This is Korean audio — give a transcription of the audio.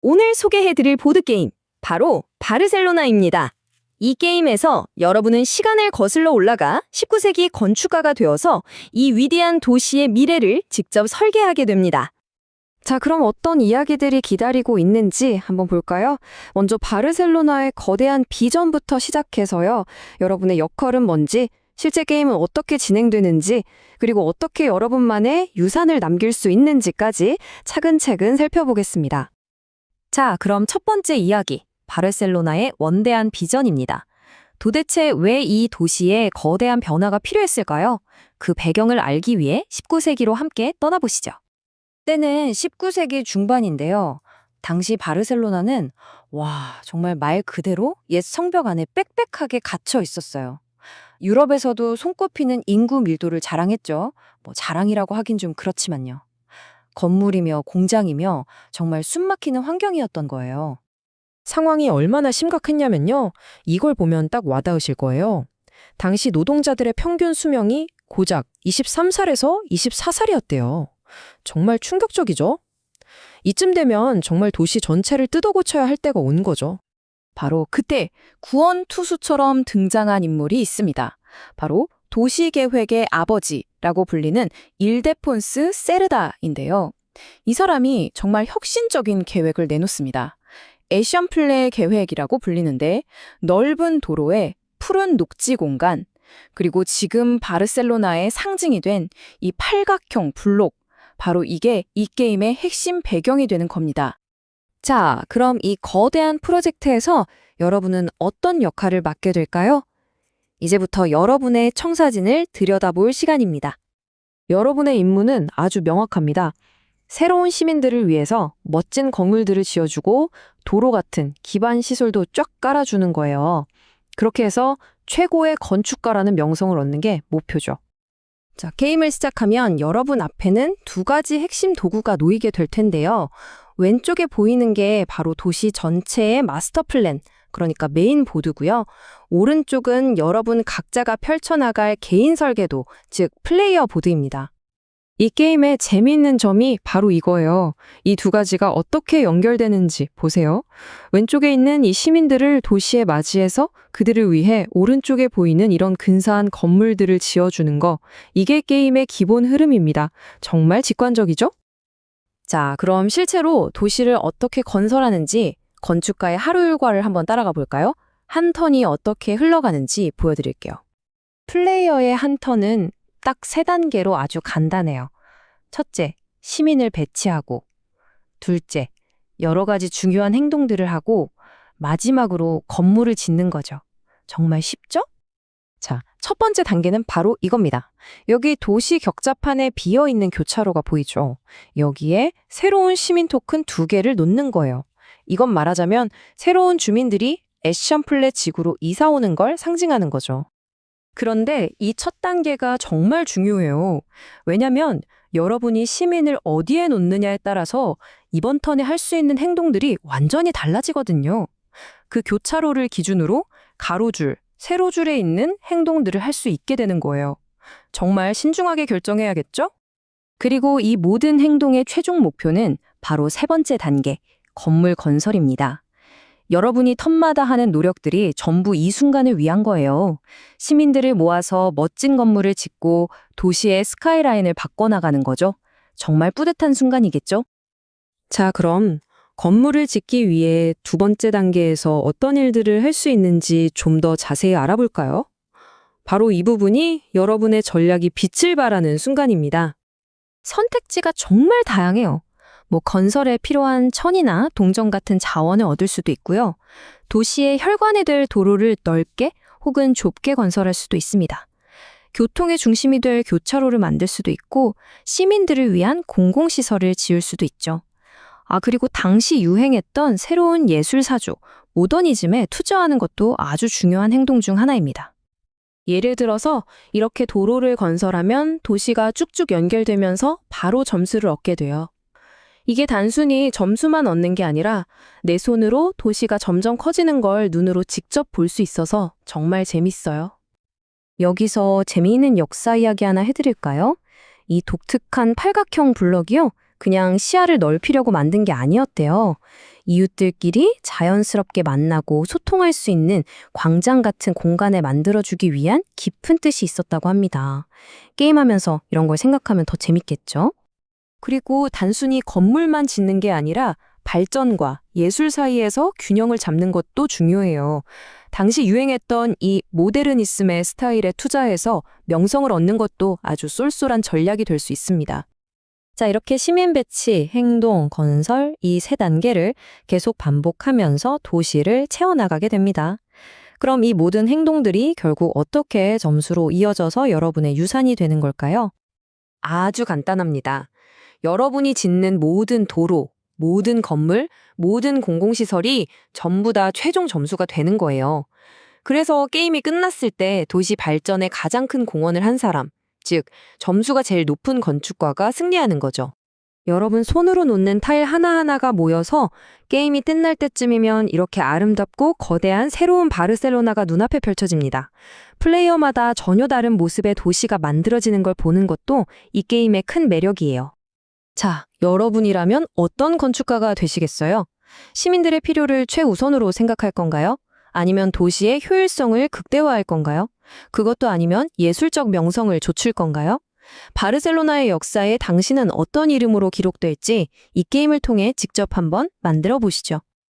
오늘 소개해드릴 보드게임, 바로 바르셀로나입니다. 이 게임에서 여러분은 시간을 거슬러 올라가 19세기 건축가가 되어서 이 위대한 도시의 미래를 직접 설계하게 됩니다. 자, 그럼 어떤 이야기들이 기다리고 있는지 한번 볼까요? 먼저 바르셀로나의 거대한 비전부터 시작해서요. 여러분의 역할은 뭔지, 실제 게임은 어떻게 진행되는지, 그리고 어떻게 여러분만의 유산을 남길 수 있는지까지 차근차근 살펴보겠습니다. 자, 그럼 첫 번째 이야기, 바르셀로나의 원대한 비전입니다. 도대체 왜 이 도시에 거대한 변화가 필요했을까요? 그 배경을 알기 위해 19세기로 함께 떠나보시죠. 때는 19세기 중반인데요. 당시 바르셀로나는 정말 말 그대로 옛 성벽 안에 빽빽하게 갇혀 있었어요. 유럽에서도 손꼽히는 인구 밀도를 자랑했죠. 자랑이라고 하긴 좀 그렇지만요. 건물이며 공장이며 정말 숨막히는 환경이었던 거예요. 상황이 얼마나 심각했냐면요. 이걸 보면 딱 와닿으실 거예요. 당시 노동자들의 평균 수명이 고작 23살에서 24살이었대요. 정말 충격적이죠? 이쯤 되면 정말 도시 전체를 뜯어고쳐야 할 때가 온 거죠. 바로 그때 구원투수처럼 등장한 인물이 있습니다. 바로 도시계획의 아버지라고 불리는 일데폰스 세르다인데요. 이 사람이 정말 혁신적인 계획을 내놓습니다. 에션플레 계획이라고 불리는데 넓은 도로에 푸른 녹지 공간, 그리고 지금 바르셀로나의 상징이 된 이 팔각형 블록, 바로 이게 이 게임의 핵심 배경이 되는 겁니다. 자, 그럼 이 거대한 프로젝트에서 여러분은 어떤 역할을 맡게 될까요? 이제부터 여러분의 청사진을 들여다볼 시간입니다. 여러분의 임무는 아주 명확합니다. 새로운 시민들을 위해서 멋진 건물들을 지어주고 도로 같은 기반 시설도 쫙 깔아주는 거예요. 그렇게 해서 최고의 건축가라는 명성을 얻는 게 목표죠. 자, 게임을 시작하면 여러분 앞에는 두 가지 핵심 도구가 놓이게 될 텐데요. 왼쪽에 보이는 게 바로 도시 전체의 마스터 플랜, 그러니까 메인 보드고요. 오른쪽은 여러분 각자가 펼쳐나갈 개인 설계도, 즉 플레이어 보드입니다. 이 게임의 재미있는 점이 바로 이거예요. 이 두 가지가 어떻게 연결되는지 보세요. 왼쪽에 있는 이 시민들을 도시에 맞이해서 그들을 위해 오른쪽에 보이는 이런 근사한 건물들을 지어주는 거, 이게 게임의 기본 흐름입니다. 정말 직관적이죠? 자, 그럼 실제로 도시를 어떻게 건설하는지 건축가의 하루 일과를 한번 따라가 볼까요? 한 턴이 어떻게 흘러가는지 보여드릴게요. 플레이어의 한 턴은 딱 3단계로 아주 간단해요. 첫째, 시민을 배치하고, 둘째, 여러 가지 중요한 행동들을 하고, 마지막으로 건물을 짓는 거죠. 정말 쉽죠? 자, 첫 번째 단계는 바로 이겁니다. 여기 도시 격자판에 비어있는 교차로가 보이죠? 여기에 새로운 시민 토큰 2개를 놓는 거예요. 이건 말하자면 새로운 주민들이 에션플레 지구로 이사 오는 걸 상징하는 거죠. 그런데 이 첫 단계가 정말 중요해요. 왜냐면 여러분이 시민을 어디에 놓느냐에 따라서 이번 턴에 할 수 있는 행동들이 완전히 달라지거든요. 그 교차로를 기준으로 가로줄, 세로줄에 있는 행동들을 할 수 있게 되는 거예요. 정말 신중하게 결정해야겠죠? 그리고 이 모든 행동의 최종 목표는 바로 3번째 단계, 건물 건설입니다. 여러분이 턴마다 하는 노력들이 전부 이 순간을 위한 거예요. 시민들을 모아서 멋진 건물을 짓고 도시의 스카이라인을 바꿔나가는 거죠. 정말 뿌듯한 순간이겠죠? 자, 그럼 건물을 짓기 위해 2번째 단계에서 어떤 일들을 할 수 있는지 좀 더 자세히 알아볼까요? 바로 이 부분이 여러분의 전략이 빛을 발하는 순간입니다. 선택지가 정말 다양해요. 건설에 필요한 천이나 동전 같은 자원을 얻을 수도 있고요. 도시의 혈관이 될 도로를 넓게 혹은 좁게 건설할 수도 있습니다. 교통의 중심이 될 교차로를 만들 수도 있고 시민들을 위한 공공시설을 지을 수도 있죠. 그리고 당시 유행했던 새로운 예술사조, 모더니즘에 투자하는 것도 아주 중요한 행동 중 하나입니다. 예를 들어서 이렇게 도로를 건설하면 도시가 쭉쭉 연결되면서 바로 점수를 얻게 돼요. 이게 단순히 점수만 얻는 게 아니라 내 손으로 도시가 점점 커지는 걸 눈으로 직접 볼 수 있어서 정말 재밌어요. 여기서 재미있는 역사 이야기 하나 해드릴까요? 이 독특한 팔각형 블럭이요. 그냥 시야를 넓히려고 만든 게 아니었대요. 이웃들끼리 자연스럽게 만나고 소통할 수 있는 광장 같은 공간을 만들어주기 위한 깊은 뜻이 있었다고 합니다. 게임하면서 이런 걸 생각하면 더 재밌겠죠? 그리고 단순히 건물만 짓는 게 아니라 발전과 예술 사이에서 균형을 잡는 것도 중요해요. 당시 유행했던 이 모데르니즘의 스타일에 투자해서 명성을 얻는 것도 아주 쏠쏠한 전략이 될 수 있습니다. 자, 이렇게 시민 배치, 행동, 건설 이 세 단계를 계속 반복하면서 도시를 채워나가게 됩니다. 그럼 이 모든 행동들이 결국 어떻게 점수로 이어져서 여러분의 유산이 되는 걸까요? 아주 간단합니다. 여러분이 짓는 모든 도로, 모든 건물, 모든 공공시설이 전부 다 최종 점수가 되는 거예요. 그래서 게임이 끝났을 때 도시 발전에 가장 큰 공헌을 한 사람, 즉 점수가 제일 높은 건축가가 승리하는 거죠. 여러분 손으로 놓는 타일 하나하나가 모여서 게임이 끝날 때쯤이면 이렇게 아름답고 거대한 새로운 바르셀로나가 눈앞에 펼쳐집니다. 플레이어마다 전혀 다른 모습의 도시가 만들어지는 걸 보는 것도 이 게임의 큰 매력이에요. 자, 여러분이라면 어떤 건축가가 되시겠어요? 시민들의 필요를 최우선으로 생각할 건가요? 아니면 도시의 효율성을 극대화할 건가요? 그것도 아니면 예술적 명성을 좇을 건가요? 바르셀로나의 역사에 당신은 어떤 이름으로 기록될지 이 게임을 통해 직접 한번 만들어 보시죠.